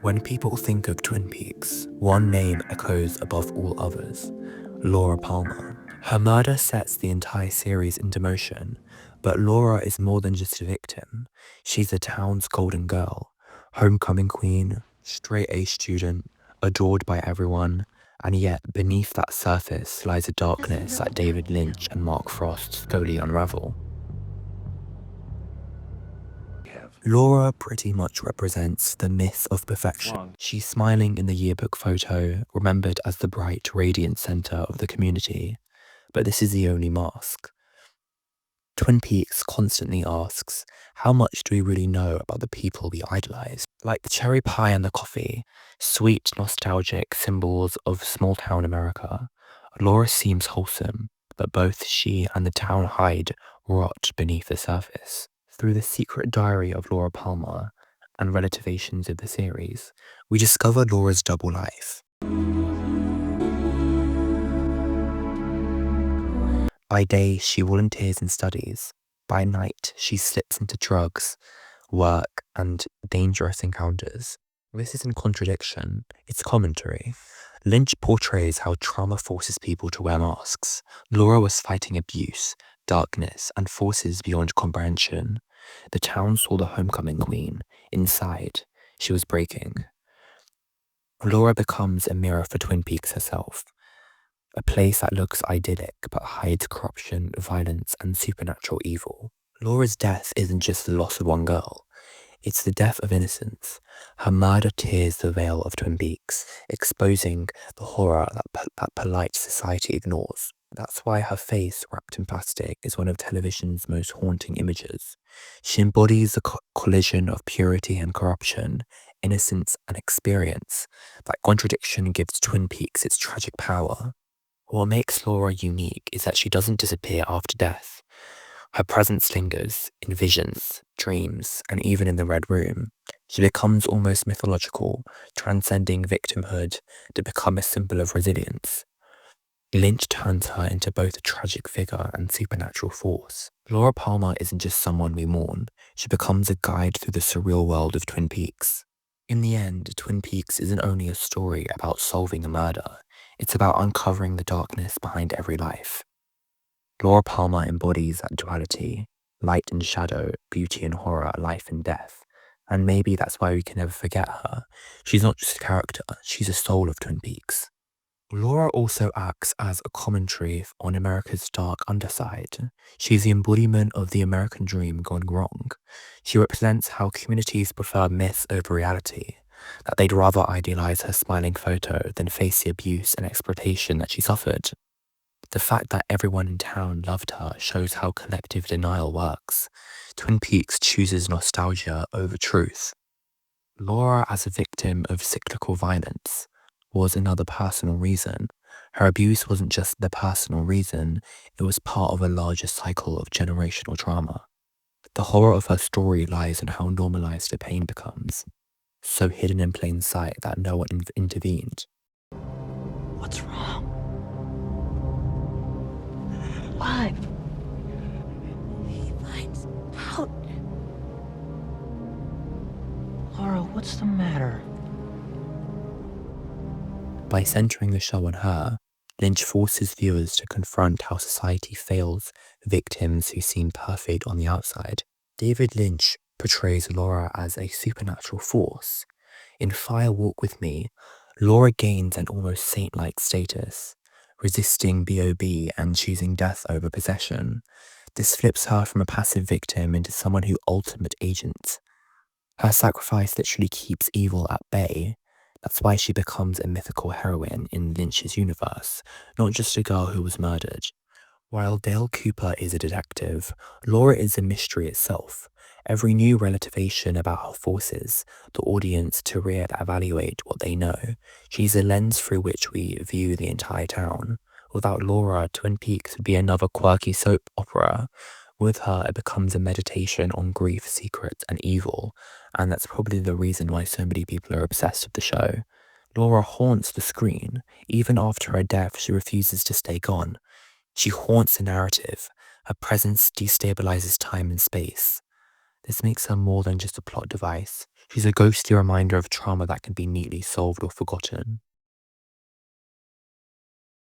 When people think of Twin Peaks, one name echoes above all others: Laura Palmer. Her murder sets the entire series into motion, but Laura is more than just a victim. She's the town's golden girl, homecoming queen, straight-A student, adored by everyone, and yet beneath that surface lies a darkness that David Lynch and Mark Frost slowly unravel. Laura pretty much represents the myth of perfection. She's smiling in the yearbook photo, remembered as the bright, radiant center of the community. But this is the only mask. Twin Peaks constantly asks, how much do we really know about the people we idolize? Like the cherry pie and the coffee, sweet, nostalgic symbols of small-town America, Laura seems wholesome, but both she and the town hide rot beneath the surface. Through the secret diary of Laura Palmer and relativations of the series, we discover Laura's double life. By day, she volunteers and studies. By night, she slips into drugs, work, and dangerous encounters. This isn't contradiction, it's commentary. Lynch portrays how trauma forces people to wear masks. Laura was fighting abuse, darkness, and forces beyond comprehension. The town saw the homecoming queen. Inside, she was breaking. Laura becomes a mirror for Twin Peaks herself. A place that looks idyllic but hides corruption, violence, and supernatural evil. Laura's death isn't just the loss of one girl. It's the death of innocence. Her murder tears the veil of Twin Peaks, exposing the horror that polite society ignores. That's why her face, wrapped in plastic, is one of television's most haunting images. She embodies the collision of purity and corruption, innocence and experience. That contradiction gives Twin Peaks its tragic power. What makes Laura unique is that she doesn't disappear after death. Her presence lingers in visions, dreams, and even in the Red Room. She becomes almost mythological, transcending victimhood to become a symbol of resilience. Lynch turns her into both a tragic figure and supernatural force. Laura Palmer isn't just someone we mourn, she becomes a guide through the surreal world of Twin Peaks. In the end, Twin Peaks isn't only a story about solving a murder, it's about uncovering the darkness behind every life. Laura Palmer embodies that duality, light and shadow, beauty and horror, life and death. And maybe that's why we can never forget her. She's not just a character, she's a soul of Twin Peaks. Laura also acts as a commentary on America's dark underside. She's the embodiment of the American dream gone wrong. She represents how communities prefer myth over reality, that they'd rather idealize her smiling photo than face the abuse and exploitation that she suffered. The fact that everyone in town loved her shows how collective denial works. Twin Peaks chooses nostalgia over truth. Laura, as a victim of cyclical violence, was another personal reason. Her abuse wasn't just the personal reason, it was part of a larger cycle of generational trauma. The horror of her story lies in how normalized the pain becomes, so hidden in plain sight that no one intervened. What's wrong? What? He finds out. Laura, what's the matter? By centering the show on her, Lynch forces viewers to confront how society fails victims who seem perfect on the outside. David Lynch portrays Laura as a supernatural force. In Fire Walk With Me, Laura gains an almost saint-like status, resisting BOB and choosing death over possession. This flips her from a passive victim into someone who ultimate agent. Her sacrifice literally keeps evil at bay. That's why she becomes a mythical heroine in Lynch's universe, not just a girl who was murdered. While Dale Cooper is a detective, Laura is a mystery itself. Every new relativation about her forces the audience to re-evaluate what they know. She's a lens through which we view the entire town. Without Laura, Twin Peaks would be another quirky soap opera. With her, it becomes a meditation on grief, secrets, and evil, and that's probably the reason why so many people are obsessed with the show. Laura haunts the screen. Even after her death, she refuses to stay gone. She haunts the narrative. Her presence destabilizes time and space. This makes her more than just a plot device. She's a ghostly reminder of trauma that can be neatly solved or forgotten.